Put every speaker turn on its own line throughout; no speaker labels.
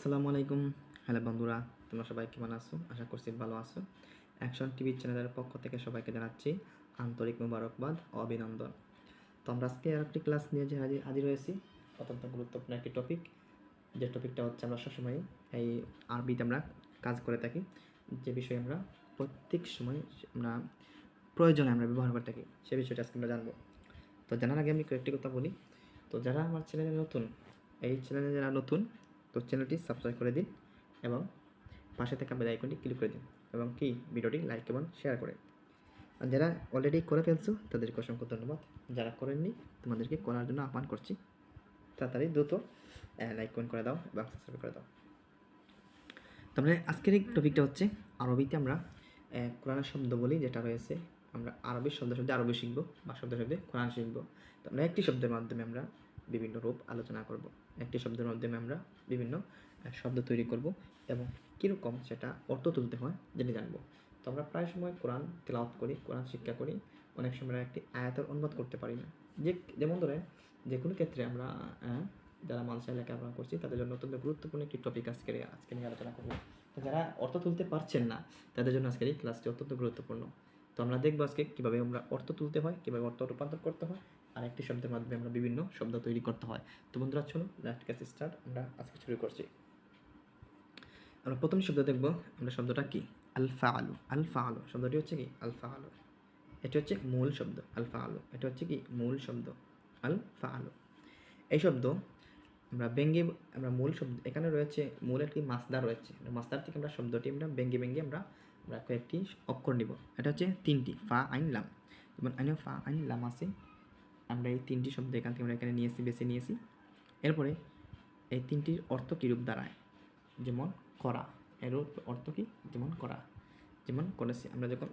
আসসালামু আলাইকুম। হ্যালো বন্ধুরা, তোমরা সবাই কেমন আছো? আশা করছি ভালো আছো। অ্যাকশন টিভি চ্যানেলের পক্ষ থেকে সবাইকে জানাচ্ছি আন্তরিক মোবারকবাদ ও অভিনন্দন। তো আমরা আজকে আর একটি ক্লাস নিয়ে যে হাজির হয়েছি। অত্যন্ত গুরুত্বপূর্ণ একটি টপিক, যে টপিকটা হচ্ছে আমরা সবসময় এই আরবিতে আমরা কাজ করে থাকি, যে বিষয়ে আমরা প্রত্যেক সময় আমরা প্রয়োজনে আমরা ব্যবহার করে থাকি, সে বিষয়টা আজকে আমরা জানবো। তো জানার আগে আমি কয়েকটি কথা বলি। তো যারা আমার চ্যানেলে নতুন, এই চ্যানেলে যারা নতুন, তো চ্যানেলটি সাবস্ক্রাইব করে দিন এবং পাশে থাকা বেল আইকনটি ক্লিক করে দিন এবং কি ভিডিওটি লাইক এবং শেয়ার করে। আর যারা অলরেডি করে ফেলছো তাদেরকে অসংখ্য ধন্যবাদ। যারা করেননি তোমাদেরকে করার জন্য আহ্বান করছি। তাড়াতাড়ি দ্রুত লাইক কমেন্ট করে দাও এবং সাবস্ক্রাইব করে দাও। তারপরে আজকের এই টপিকটা হচ্ছে আরবিতে আমরা কোরআনের শব্দ বলি, যেটা রয়েছে আমরা আরবি শব্দে আরবি শিখবো বা শব্দে কোরআন শিখবো। তো আমরা একটি শব্দের মাধ্যমে আমরা বিভিন্ন রূপ আলোচনা করব, একটি শব্দের মাধ্যমে আমরা বিভিন্ন শব্দ তৈরি করব এবং কীরকম সেটা অর্থ তুলতে হয় জেনে জানবো। তো আমরা প্রায় সময় কোরআন তেলাওয়াত করি, কোরআন শিক্ষা করি, অনেক সময় একটি আয়াতের অনুবাদ করতে পারি না। যেমন ধরেন যে কোনো ক্ষেত্রে আমরা যারা মাদ্রাসায় লেখাপড়া করছি তাদের জন্য অত্যন্ত গুরুত্বপূর্ণ একটি টপিক আজকে নিয়ে আলোচনা করব। তো যারা অর্থ তুলতে পারছেন না তাদের জন্য আজকের এই ক্লাসটি অত্যন্ত গুরুত্বপূর্ণ। তো আমরা দেখবো আজকে কীভাবে আমরা অর্থ তুলতে হয়, কীভাবে অর্থ রূপান্তর করতে হয়, আর একটি শব্দের মাধ্যমে আমরা বিভিন্ন শব্দ তৈরি করতে হয়। তো বন্ধুরা চলো লাস্ট ক্লাস স্টার্ট, আমরা আজকে শুরু করছি। আমরা প্রথম শব্দ দেখব, আমরা শব্দটা কি আলফা আলু। আলফা আলু শব্দটি হচ্ছে কি আলফা আলু, এটি হচ্ছে মূল শব্দ। আলফা আলু এটা হচ্ছে কি মূল শব্দ আলফা আলু। এই শব্দ আমরা ব্যঙ্গে আমরা মূল শব্দ এখানে রয়েছে, মূল একটি মাসদার রয়েছে, মাসদার থেকে আমরা শব্দটি আমরা ব্যঙ্গে আমরা কয়েকটি অক্ষর নিব। এটা হচ্ছে তিনটি ফা আইন লাম। যেমন ফা আইন লাম আছে, আমরা এই তিনটি শব্দ এখান থেকে আমরা এখানে বেছে নিয়েছি। এরপরে এই তিনটির অর্থ কীরূপ দাঁড়ায়, যেমন করা, এর অর্থ কী, যেমন করা, যেমন করেছে। আমরা যখন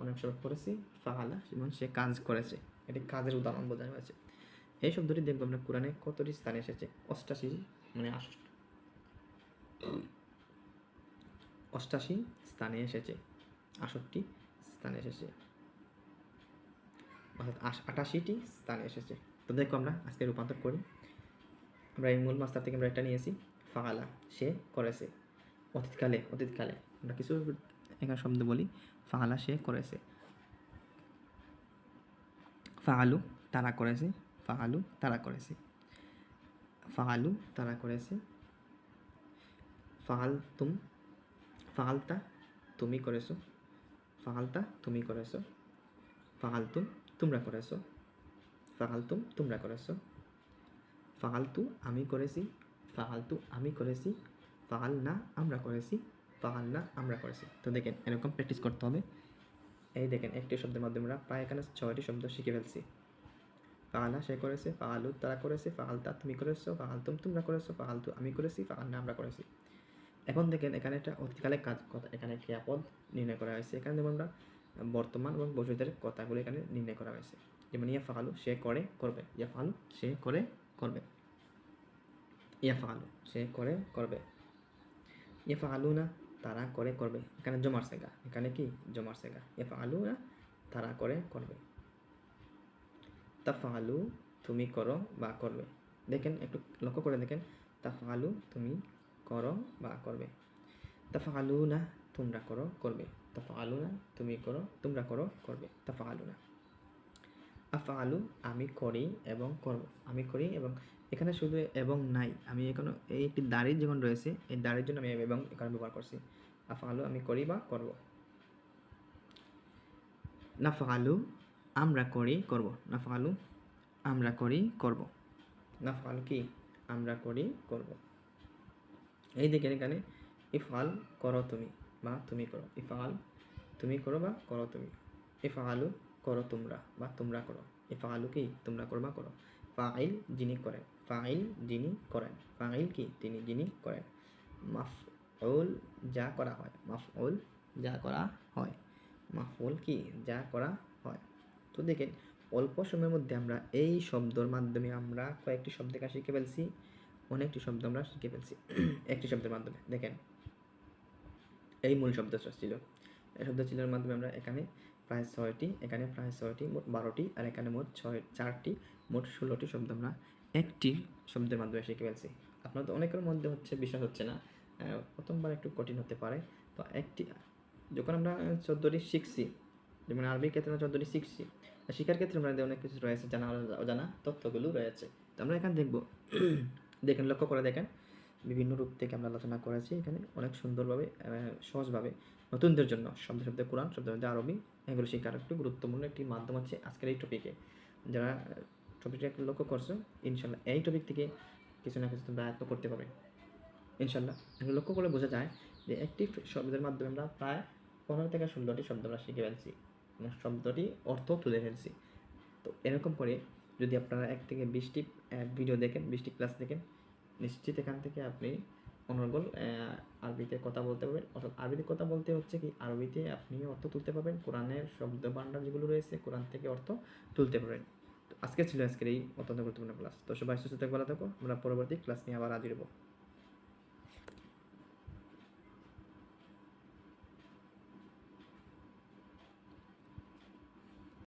অনেক সময় করেছি ফাহালা, যেমন সে কাজ করেছে, এটি কাজের উদাহরণ বোঝানো হয়েছে। এই শব্দটি দেখবো আমরা কোরআনে কতটি স্থানে এসেছে, 88 মানে 88 স্থানে এসেছে, 68 স্থানে এসেছে, অর্থাৎ 88টি স্থানে এসেছে। তো দেখো আমরা আজকে রূপান্তর করি। আমরা এই মূল মাস্টার থেকে আমরা একটা নিয়েছি ফাআলা, সে করেছে। অতীতকালে আমরা কিছু এখানে শব্দ বলি। ফাআলা সে করেছে, ফাআলু তারা করেছে, ফাআলু তারা করেছে, ফাআলু তারা করেছে, ফাআলতুম ফাআলতা তুমি করেছো, ফাআলতা তুমি করেছো, ফাআলতুম তোমরা করেছো, ফাআলতুম তোমরা করেছো, ফাআলতু আমি করেছি, ফাআলতু আমি করেছি, ফাআলনা আমরা করেছি, ফাআলনা আমরা করেছি। তো দেখেন এরকম প্র্যাকটিস করতে হবে। এই দেখেন একটি শব্দের মাধ্যমে আমরা প্রায় এখানে 6টি শব্দ শিখে ফেলছি। ফাআলা সে করেছে, ফাআলু তারা করেছে, ফাআলতা তুমি করেছো, ফাআলতুম তোমরা করেছো, ফাআলতু আমি করেছি, ফাআলনা আমরা করেছি। এখন দেখেন এখানে একটা অতীতকালের কাজ কথা, এখানে ক্রিয়াপদ নির্ণয় করা হয়েছে। এখানে যেমন আমরা বর্তমান এবং ভবিষ্যতের কথাগুলো এখানে নির্ণয় করা হয়েছে। যেমন ইয়া ফাআলু সে করে করবে, ইয়া ফাআলু সে করে করবে, ইয়া ফাআলু সে করে করবে, ইয়া ফাআলু না তারা করে করবে। এখানে জমার সেগা, এখানে কি জমার সেগা, ইয়া ফাআলু না তারা করে করবে। তাফআলু তুমি করো বা করবে। দেখেন একটু লক্ষ্য করে দেখেন, তাফআলু তুমি করো বা করবে, তাফআলু না তোমরা করো করবে, তাফআলু না তুমি করো তোমরা করো করবে, তাফআলু না। আফআলু আমি করি এবং করব, আমি করি এবং এখানে শুধু এবং নাই, আমি এখানে এই একটি দাড়ি যখন রয়েছে, এই দাড়ির জন্য আমি এবং এখানে ব্যবহার করছি। আফআলু আমি করি বা করব। নাফআলু আমরা করি করব, নাফআলু আমরা করি করব, নাফআলু কি আমরা করি করব। এই দেখেন এখানে ইফআল করো তুমি বা তুমি করো, ইফআল তুমি করো বা করো তুমি, ইফআলু করো তোমরা বা তোমরা করো, ইফআলু কি তোমরা করো বা করো। ফাইল যিনি করেন, ফাইল যিনি করেন, ফাইল কি তিনি যিনি করেন। মাফউল যা করা হয়, মাফউল যা করা হয়, মাফউল কি যা করা হয়। তো দেখেন অল্প সময়ের মধ্যে আমরা এই শব্দের মাধ্যমে আমরা কয়েকটি শব্দ শিখে ফেলছি, অনেকটি শব্দ আমরা শিখে ফেলছি একটি শব্দের মাধ্যমে। দেখেন এই মূল শব্দ ছিল, এই শব্দ চিহ্নের মাধ্যমে আমরা এখানে প্রায় 6টি, এখানে প্রায় 6টি, মোট 12টি, আর এখানে মোট 4টি, মোট 16টি শব্দ আমরা একটি শব্দের মাধ্যমে শিখে ফেলছি। আপনার তো অনেকের মধ্যে হচ্ছে বিশ্বাস হচ্ছে না, প্রথমবার একটু কঠিন হতে পারে। তো একটি যখন আমরা 14টি শিখছি, যেমন আরবির ক্ষেত্রে আমরা 14টি শিখছি, শিক্ষার ক্ষেত্রে আমাদের অনেক কিছু রয়েছে, জানা অজানা তথ্যগুলো রয়েছে। তো আমরা এখানে দেখব দেখেন, লক্ষ্য করে দেখেন, বিভিন্ন রূপ থেকে আমরা আলোচনা করেছি এখানে অনেক সুন্দরভাবে, সহজভাবে নতুনদের জন্য শব্দে শব্দে কোরআন, শব্দে শব্দে আরবি, এগুলো শেখার একটি গুরুত্বপূর্ণ একটি মাধ্যম হচ্ছে আজকের এই টপিকে। যারা টপিকটা একটু লক্ষ্য করছো, ইনশাল্লাহ এই টপিক থেকে কিছু না কিছু তোমরা আয়ত্ত করতে পারবে ইনশাল্লাহ। এগুলো লক্ষ্য করলে বোঝা যায় যে একটি শব্দের মাধ্যমে আমরা প্রায় 15 থেকে 16টি শব্দ আমরা শিখে ফেলছি, মানে শব্দটি অর্থ তুলে ফেলছি। তো এরকম করে যদি আপনারা 1 থেকে 20টি ভিডিও দেখেন, 20টি ক্লাস দেখেন, নিশ্চিত এখান থেকে আপনি অনর্গল আরবিতে কথা বলতে পারবেন। অর্থাৎ আরবিতে কথা বলতে হচ্ছে কি, আরবিতে আপনি অর্থ তুলতে পারবেন, কোরআনের শব্দ ভাণ্ডার যেগুলো রয়েছে কোরআন থেকে অর্থ তুলতে পারবেন। তো আজকে ছিল আজকের এই অত্যন্ত গুরুত্বপূর্ণ ক্লাস। তো সবাই সুস্থ থাকো, ভালো থাকো। আমরা পরবর্তী ক্লাস নিয়ে আবার হাজির হবো।